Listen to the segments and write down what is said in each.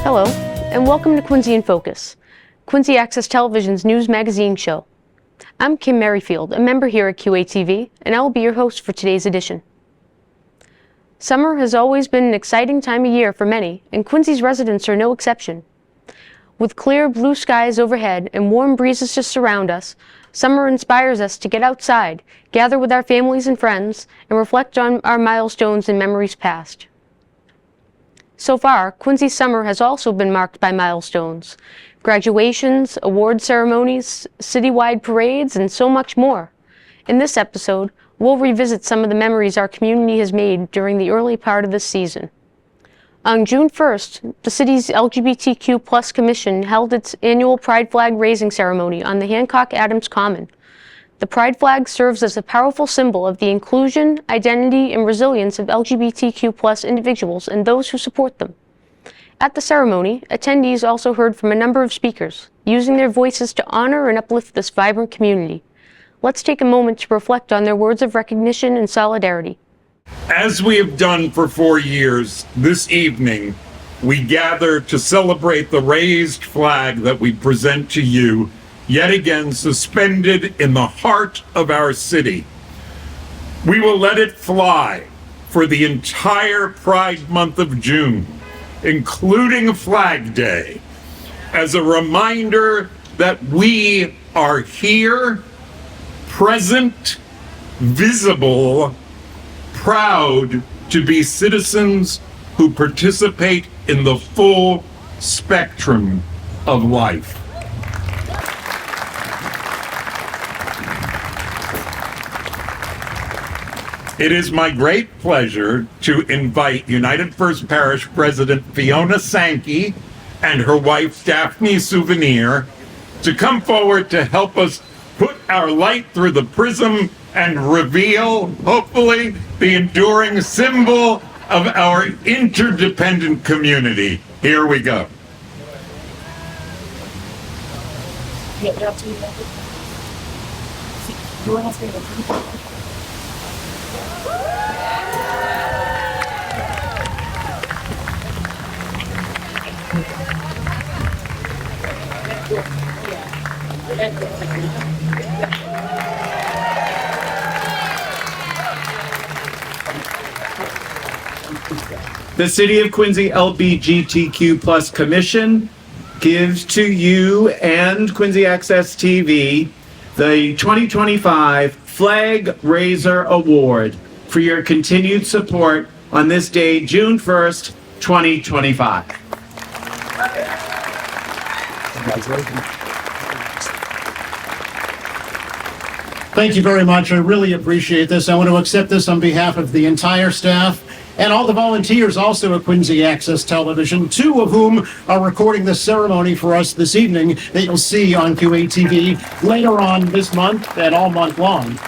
Hello, and welcome to Quincy in Focus, Quincy Access Television's news magazine show. I'm Kim Merrifield, a member here at QATV, and I will be your host for today's edition. Summer has always been an exciting time of year for many, and Quincy's residents are no exception. With clear blue skies overhead and warm breezes to surround us, summer inspires us to get outside, gather with our families and friends, and reflect on our milestones and memories past. So far, Quincy's summer has also been marked by milestones, graduations, award ceremonies, citywide parades, and so much more. In this episode, we'll revisit some of the memories our community has made during the early part of this season. On June 1st, the city's LGBTQ+ Commission held its annual Pride Flag raising ceremony on the Hancock Adams Common. The Pride Flag serves as a powerful symbol of the inclusion, identity, and resilience of LGBTQ+ individuals and those who support them. At the ceremony, attendees also heard from a number of speakers, using their voices to honor and uplift this vibrant community. Let's take a moment to reflect on their words of recognition and solidarity. As we have done for 4 years, this evening, we gather to celebrate the raised flag that we present to you, yet again suspended in the heart of our city. We will let it fly for the entire Pride month of June, including Flag Day, as a reminder that we are here, present, visible, proud to be citizens who participate in the full spectrum of life. It is my great pleasure to invite United First Parish President Fiona Sankey and her wife Daphne Souvenir to come forward to help us put our light through the prism and reveal, hopefully, the enduring symbol of our interdependent community. Here we go. The City of Quincy LGBTQ+ Commission gives to you and Quincy Access TV the 2025 Flag Raiser Award for your continued support on this day, June 1st, 2025. Thank you very much. I really appreciate this. I want to accept this on behalf of the entire staff and all the volunteers also at Quincy Access Television, 2 of whom are recording this ceremony for us this evening that you'll see on QATV later on this month and all month long.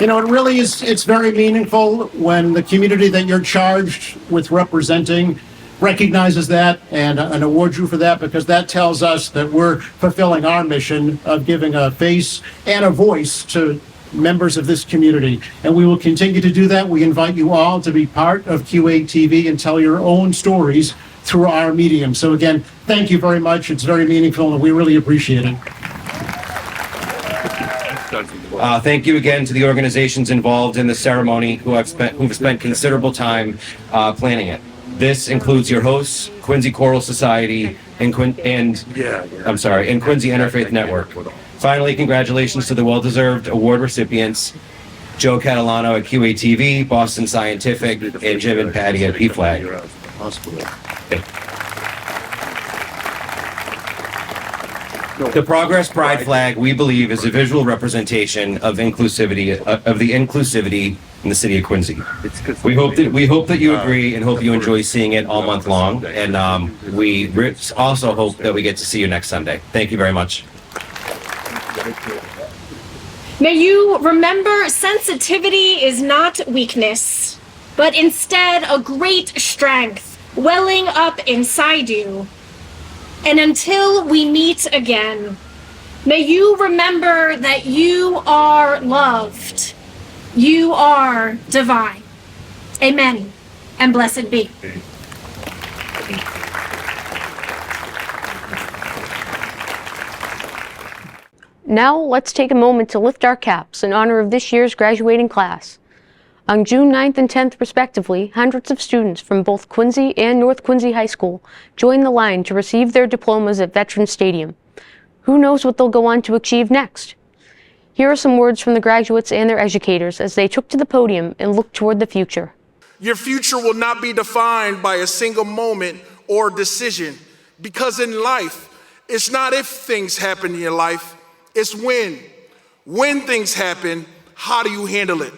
You know, it really is, it's very meaningful when the community that you're charged with representing recognizes that and awards you for that, because that tells us that we're fulfilling our mission of giving a face and a voice to members of this community. And we will continue to do that. We invite you all to be part of QATV and tell your own stories through our medium. So again, thank you very much. It's very meaningful and we really appreciate it. Thank you again to the organizations involved in the ceremony who've spent considerable time planning it. This includes your hosts, Quincy Choral Society, and Quincy Interfaith Network. Finally, congratulations to the well-deserved award recipients, Joe Catalano at QATV, Boston Scientific, and Jim and Patty at PFLAG. The Progress Pride flag, we believe, is a visual representation of inclusivity, of the inclusivity in the city of Quincy. We hope that you agree and hope you enjoy seeing it all month long. And we also hope that we get to see you next Sunday. Thank you very much. May you remember, sensitivity is not weakness, but instead a great strength welling up inside you. And until we meet again, may you remember that you are loved. You are divine. Amen. And blessed be. Now, let's take a moment to lift our caps in honor of this year's graduating class. On June 9th and 10th, respectively, hundreds of students from both Quincy and North Quincy High School joined the line to receive their diplomas at Veterans Stadium. Who knows what they'll go on to achieve next? Here are some words from the graduates and their educators as they took to the podium and looked toward the future. Your future will not be defined by a single moment or decision, because in life, it's not if things happen in your life, it's when. When things happen, how do you handle it?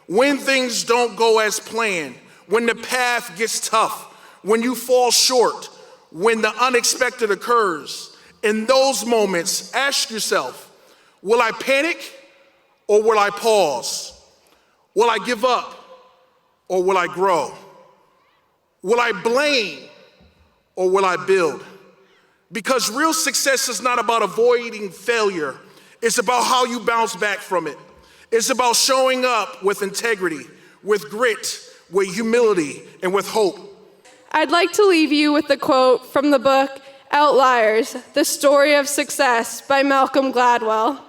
When things don't go as planned, when the path gets tough, when you fall short, when the unexpected occurs, in those moments, ask yourself, will I panic or will I pause? Will I give up or will I grow? Will I blame or will I build? Because real success is not about avoiding failure. It's about how you bounce back from it. It's about showing up with integrity, with grit, with humility, and with hope. I'd like to leave you with a quote from the book Outliers, The Story of Success by Malcolm Gladwell.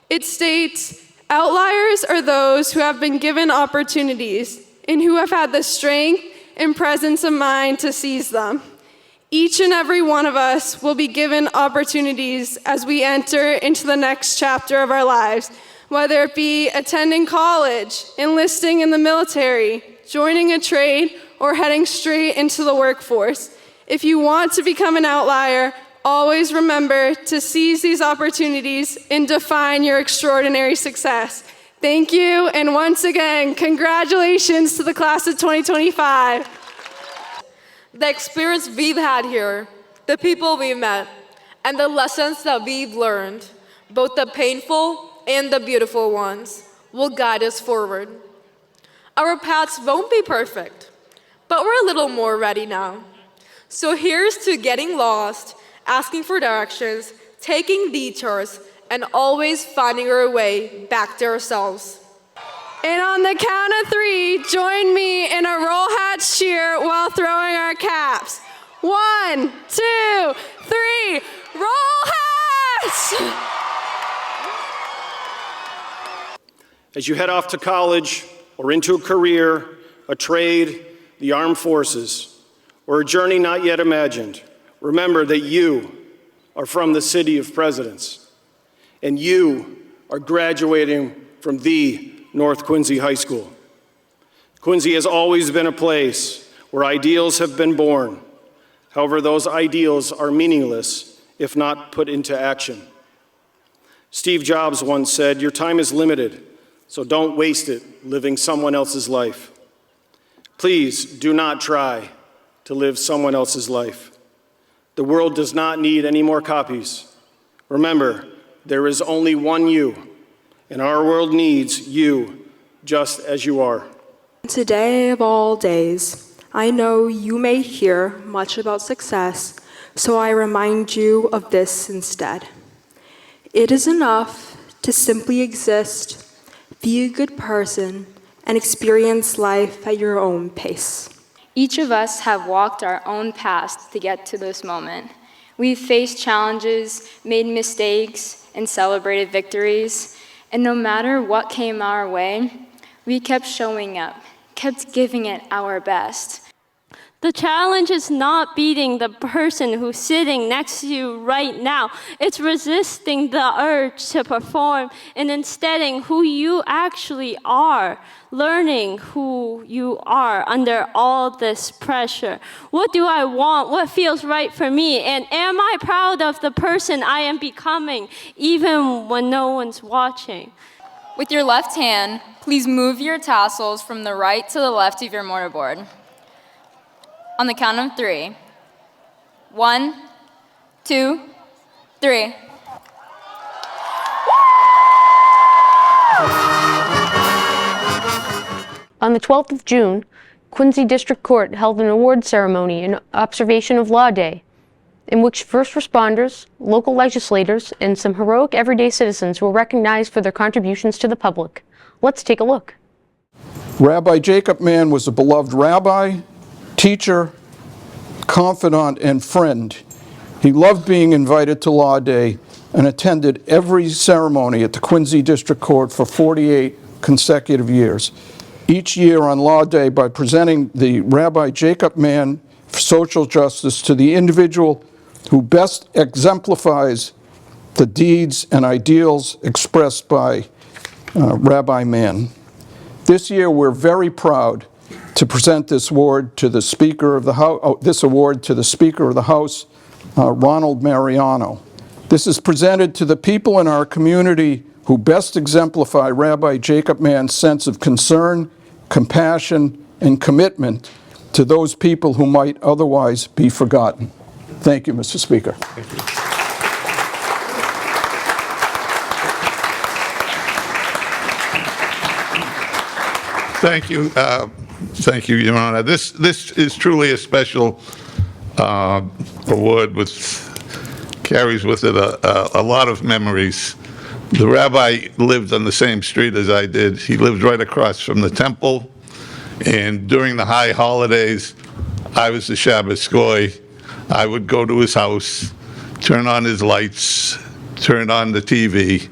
It states, "Outliers are those who have been given opportunities and who have had the strength and presence of mind to seize them. Each and every one of us will be given opportunities as we enter into the next chapter of our lives, whether it be attending college, enlisting in the military, joining a trade, or heading straight into the workforce. If you want to become an outlier, always remember to seize these opportunities and define your extraordinary success." Thank you, and once again, congratulations to the class of 2025. The experience we've had here, the people we've met, and the lessons that we've learned, both the painful and the beautiful ones, will guide us forward. Our paths won't be perfect, but we're a little more ready now. So here's to getting lost, asking for directions, taking detours, and always finding our way back to ourselves. And on the count of 3, join me in a Roll Hats cheer while throwing our caps. 1, 2, 3, Roll Hats! As you head off to college or into a career, a trade, the armed forces, or a journey not yet imagined, remember that you are from the City of Presidents, and you are graduating from the North Quincy High School. Quincy has always been a place where ideals have been born. However, those ideals are meaningless if not put into action. Steve Jobs once said, "Your time is limited, so don't waste it living someone else's life." Please do not try to live someone else's life. The world does not need any more copies. Remember, there is only one you, and our world needs you just as you are. Today of all days, I know you may hear much about success, so I remind you of this instead. It is enough to simply exist, be a good person, and experience life at your own pace. Each of us have walked our own paths to get to this moment. We've faced challenges, made mistakes, and celebrated victories. And no matter what came our way, we kept showing up, kept giving it our best. The challenge is not beating the person who's sitting next to you right now. It's resisting the urge to perform and instead who you actually are, learning who you are under all this pressure. What do I want? What feels right for me? And am I proud of the person I am becoming, even when no one's watching? With your left hand, please move your tassels from the right to the left of your mortarboard. On the count of 3. 1, 2, 3. On the 12th of June, Quincy District Court held an award ceremony in observation of Law Day, in which first responders, local legislators, and some heroic everyday citizens were recognized for their contributions to the public. Let's take a look. Rabbi Jacob Mann was a beloved rabbi, teacher, confidant, and friend. He loved being invited to Law Day and attended every ceremony at the Quincy District Court for 48 consecutive years. Each year on Law Day by presenting the Rabbi Jacob Mann for Social Justice to the individual who best exemplifies the deeds and ideals expressed by Rabbi Mann. This year, we're very proud to present this award to the Speaker of the House, Ronald Mariano. This is presented to the people in our community who best exemplify Rabbi Jacob Mann's sense of concern, compassion, and commitment to those people who might otherwise be forgotten. Thank you, Mr. Speaker. Thank you, Your Honor. This is truly a special award, carries with it a lot of memories. The rabbi lived on the same street as I did. He lived right across from the temple, and during the high holidays, I was the Shabbos goy. I would go to his house, turn on his lights, turn on the TV,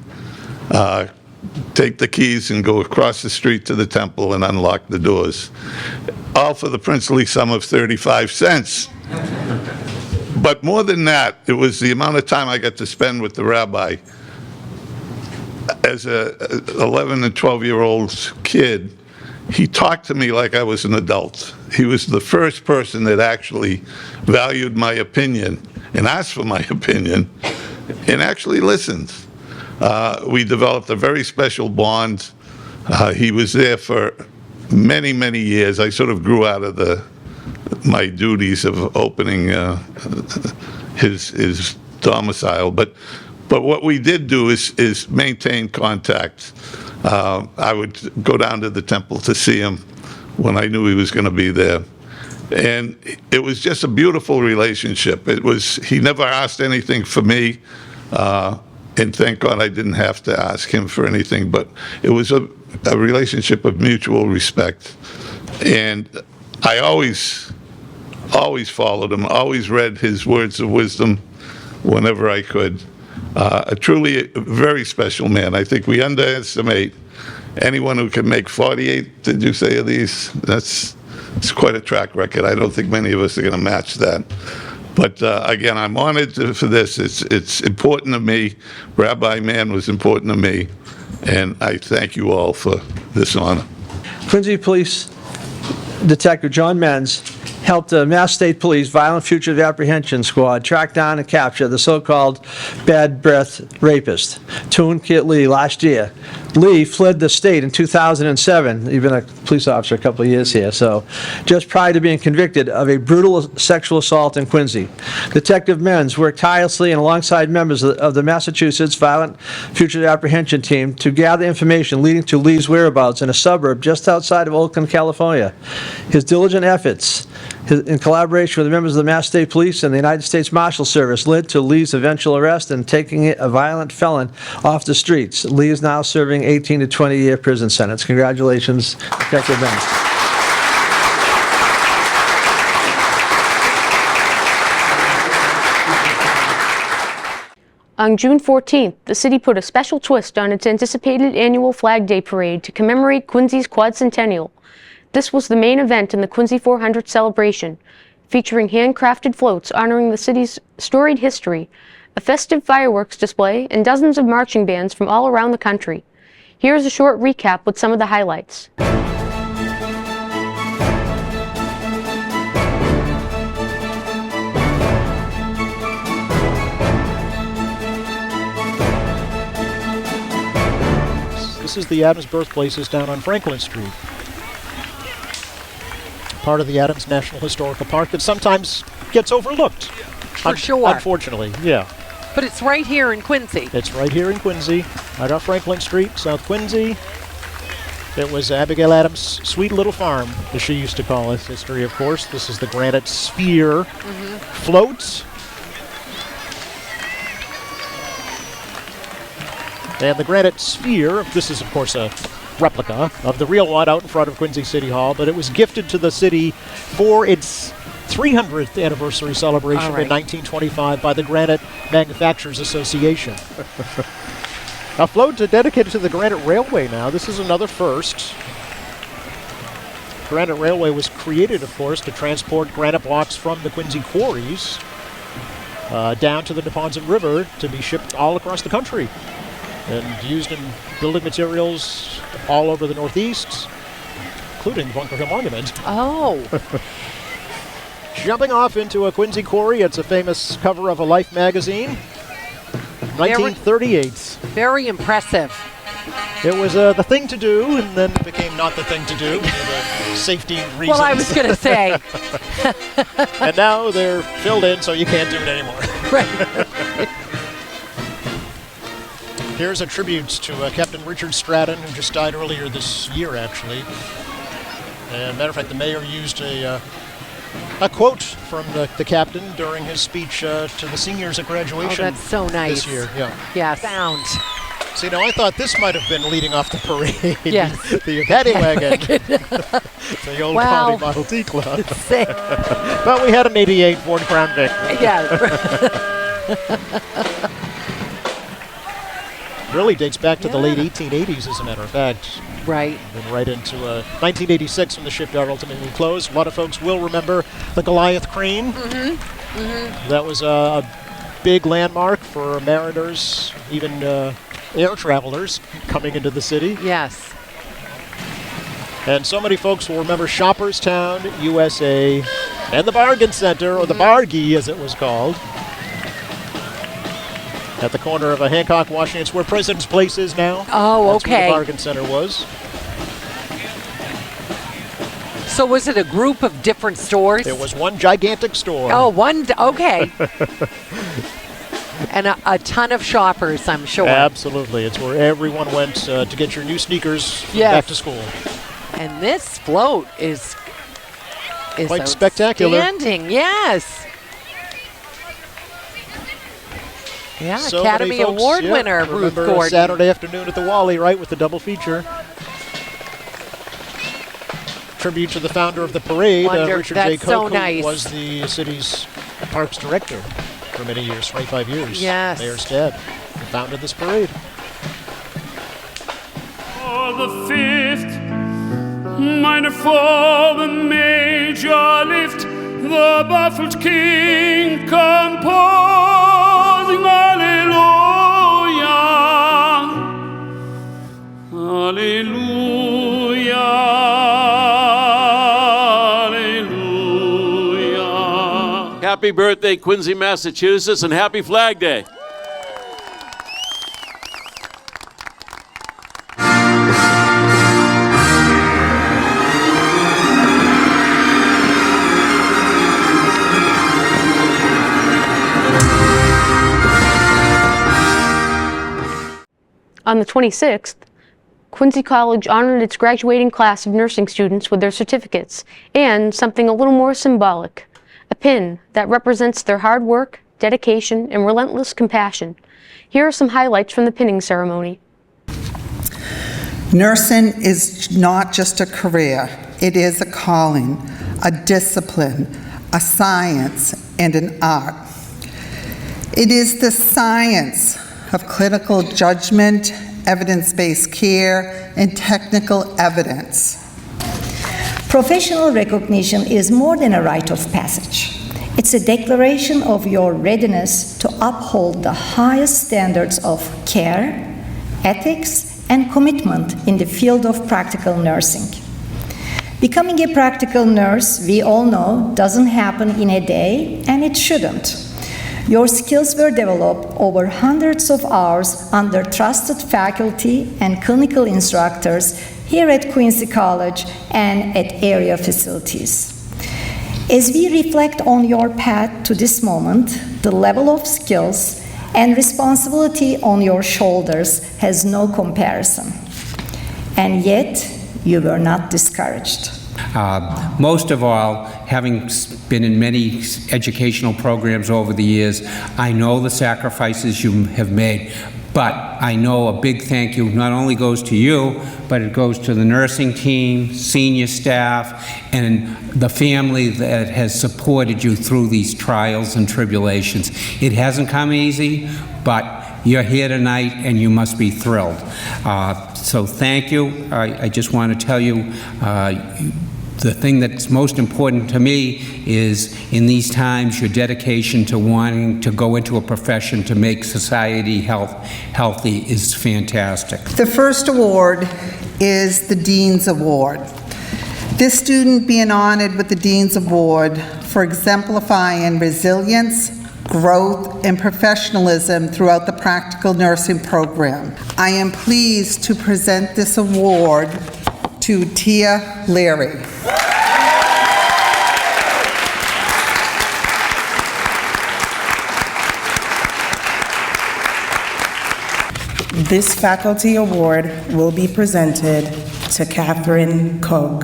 take the keys and go across the street to the temple and unlock the doors, all for the princely sum of 35 cents. But more than that, it was the amount of time I got to spend with the rabbi. As a 11 and 12-year-old kid, he talked to me like I was an adult. He was the first person that actually valued my opinion and asked for my opinion and actually listened. We developed a very special bond. He was there for many, many years. I sort of grew out of my duties of opening his domicile. But what we did do is maintain contact. I would go down to the temple to see him when I knew he was going to be there. And it was just a beautiful relationship. He never asked anything for me. And thank God I didn't have to ask him for anything, but it was a relationship of mutual respect. And I always followed him, always read his words of wisdom whenever I could. A truly very special man. I think we underestimate anyone who can make 48, did you say, of these? It's quite a track record. I don't think many of us are going to match that. But again, I'm honored for this. It's important to me. Rabbi Mann was important to me, and I thank you all for this honor. Quincy Police Detective John Menz helped the Mass State Police Violent Fugitive Apprehension Squad track down and capture the so-called bad breath rapist, Toon Kit Lee, last year. Lee fled the state in 2007. He's been a police officer a couple of years here, so just prior to being convicted of a brutal sexual assault in Quincy. Detective Menz worked tirelessly and alongside members of the Massachusetts Violent Fugitive Apprehension Team to gather information leading to Lee's whereabouts in a suburb just outside of Oakland, California. His diligent efforts in collaboration with the members of the Mass State Police and the United States Marshal Service led to Lee's eventual arrest and taking a violent felon off the streets. Lee is now serving 18 to 20-year prison sentence. Congratulations, Detective Menz. On June 14th, the city put a special twist on its anticipated annual Flag Day Parade to commemorate Quincy's quadcentennial. This was the main event in the Quincy 400 celebration, featuring handcrafted floats honoring the city's storied history, a festive fireworks display, and dozens of marching bands from all around the country. Here's a short recap with some of the highlights. This is the Adams birthplaces down on Franklin Street. Part of the Adams National Historical Park that sometimes gets overlooked. For sure. Unfortunately, yeah. But it's right here in Quincy. It's right here in Quincy, right off Franklin Street, South Quincy. It was Abigail Adams' sweet little farm, as she used to call it. History, of course. This is the Granite Sphere float. And the Granite Sphere, this is, of course, a replica of the real one out in front of Quincy City Hall, but it was gifted to the city for its 300th anniversary celebration All right. in 1925 by the Granite Manufacturers Association. A float dedicated to the Granite Railway now. This is another first. Granite Railway was created, of course, to transport granite blocks from the Quincy quarries down to the Neponset River to be shipped all across the country and used in building materials all over the Northeast, including Bunker Hill Monument. Oh. Jumping off into a Quincy quarry, it's a famous cover of a Life magazine, 1938. Very impressive. It was the thing to do, and then it became not the thing to do for safety reasons. Well, I was going to say. And now they're filled in, so you can't do it anymore. Right. Here's a tribute to Captain Richard Stratton, who just died earlier this year, actually. And matter of fact, the mayor used a quote from the captain during his speech to the seniors at graduation. Oh, that's so nice. This year, yeah. Yeah, sound. See, now I thought this might have been leading off the parade. Yes. The paddy wagon. The old Wow. County Model T Club. But we had an 88 Ford Crown Vic. Really dates back to the late 1880s, as a matter of fact. Right. And right into 1986 when the shipyard ultimately closed. A lot of folks will remember the Goliath crane. Mm-hmm. Mm-hmm. That was a big landmark for mariners, even air travelers coming into the city. Yes. And so many folks will remember Shopperstown, USA, and the Bargain Center, or the Bargy as it was called. At the corner of Hancock, Washington. It's where President's Place is now. Oh, That's where okay. the Bargain Center was. So was it a group of different stores? It was one gigantic store. Oh, okay. And a ton of shoppers, I'm sure. Absolutely. It's where everyone went to get your new sneakers back to school. And this float is quite spectacular. Outstanding, yes. Yeah, So Academy many folks, Award winner, Ruth remember Gordon. Saturday afternoon at the Wally, right, with the double feature. Tribute to the founder of the parade, Richard J. That's so Koch, nice. who was the city's parks director for many years, 25 years. Yes. Mayor's dad, who founded this parade. For the fifth, minor for the major lift, the baffled king composing Alleluia, Alleluia, Alleluia. Happy birthday, Quincy, Massachusetts, and happy Flag Day. On the 26th, Quincy College honored its graduating class of nursing students with their certificates and something a little more symbolic, a pin that represents their hard work, dedication, and relentless compassion. Here are some highlights from the pinning ceremony. Nursing is not just a career, it is a calling, a discipline, a science, and an art. It is the science of clinical judgment, evidence-based care, and technical evidence. Professional recognition is more than a rite of passage. It's a declaration of your readiness to uphold the highest standards of care, ethics, and commitment in the field of practical nursing. Becoming a practical nurse, we all know, doesn't happen in a day, and it shouldn't. Your skills were developed over hundreds of hours under trusted faculty and clinical instructors here at Quincy College and at area facilities. As we reflect on your path to this moment, the level of skills and responsibility on your shoulders has no comparison. And yet, you were not discouraged. Most of all, having been in many educational programs over the years, I know the sacrifices you have made, But I know a big thank you not only goes to you, but it goes to the nursing team, senior staff, and the family that has supported you through these trials and tribulations. It hasn't come easy, but you're here tonight and you must be thrilled. So thank you. I just want to tell you, the thing that's most important to me is, in these times, your dedication to wanting to go into a profession to make society healthy is fantastic. The first award is the Dean's Award. This student being honored with the Dean's Award for exemplifying resilience, growth, and professionalism throughout the practical nursing program. I am pleased to present this award to Tia Leary. This faculty award will be presented to Catherine Koch.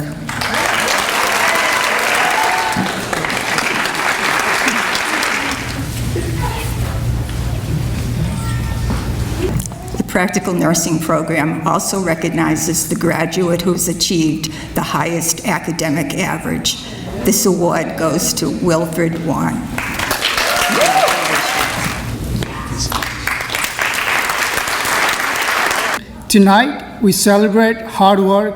The Practical Nursing Program also recognizes the graduate who's achieved the highest academic average. This award goes to Wilfred Wan. Tonight, we celebrate hard work,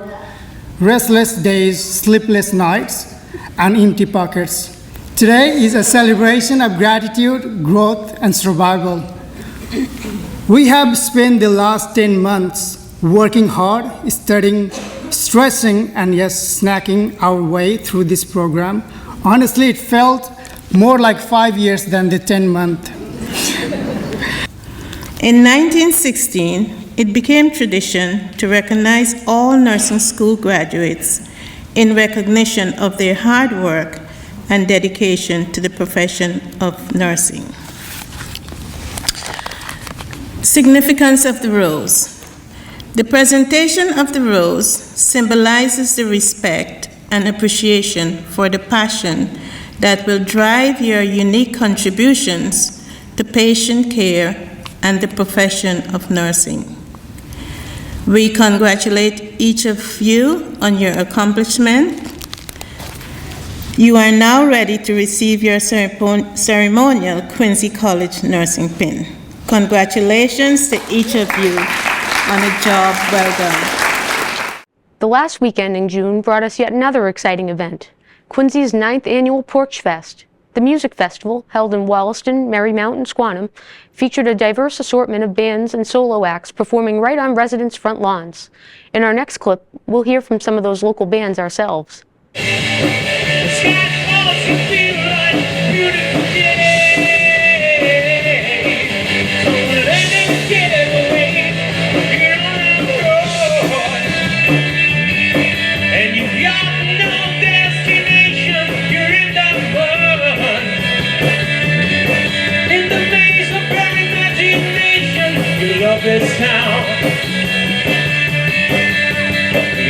restless days, sleepless nights, and empty pockets. Today is a celebration of gratitude, growth, and survival. We have spent the last 10 months working hard, studying, stressing, and yes, snacking our way through this program. Honestly, it felt more like 5 years than the 10-month. In 1916, it became tradition to recognize all nursing school graduates in recognition of their hard work and dedication to the profession of nursing. Significance of the rose. The presentation of the rose symbolizes the respect and appreciation for the passion that will drive your unique contributions to patient care and the profession of nursing. We congratulate each of you on your accomplishment. You are now ready to receive your ceremonial Quincy College nursing pin. Congratulations to each of you on a job well done. The last weekend in June brought us yet another exciting event, Quincy's 9th annual Porch Fest. The music festival, held in Wollaston, Marymount, and Squantum, featured a diverse assortment of bands and solo acts performing right on residents' front lawns. In our next clip, we'll hear from some of those local bands ourselves. This town,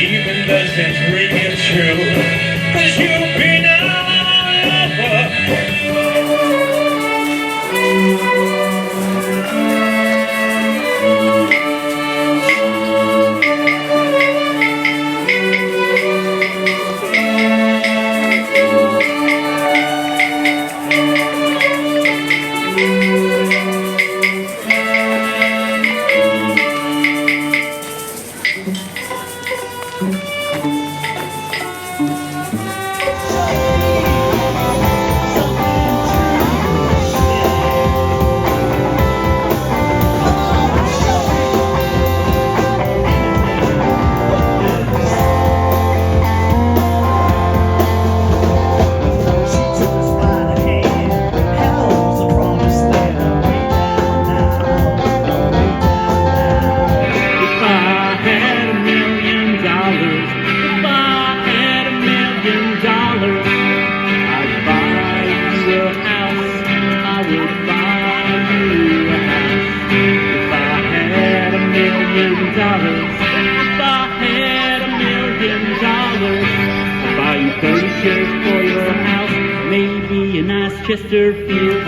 even though it's ringing true, 'cause you've been all over. For your house, maybe a nice Chesterfield.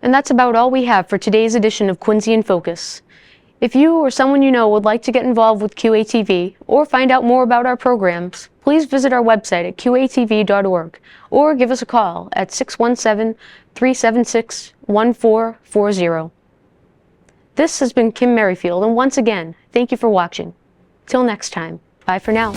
And that's about all we have for today's edition of Quincy in Focus. If you or someone you know would like to get involved with QATV or find out more about our programs, please visit our website at qatv.org or give us a call at 617-376-1440. This has been Kim Merrifield, and once again, thank you for watching. Till next time, bye for now.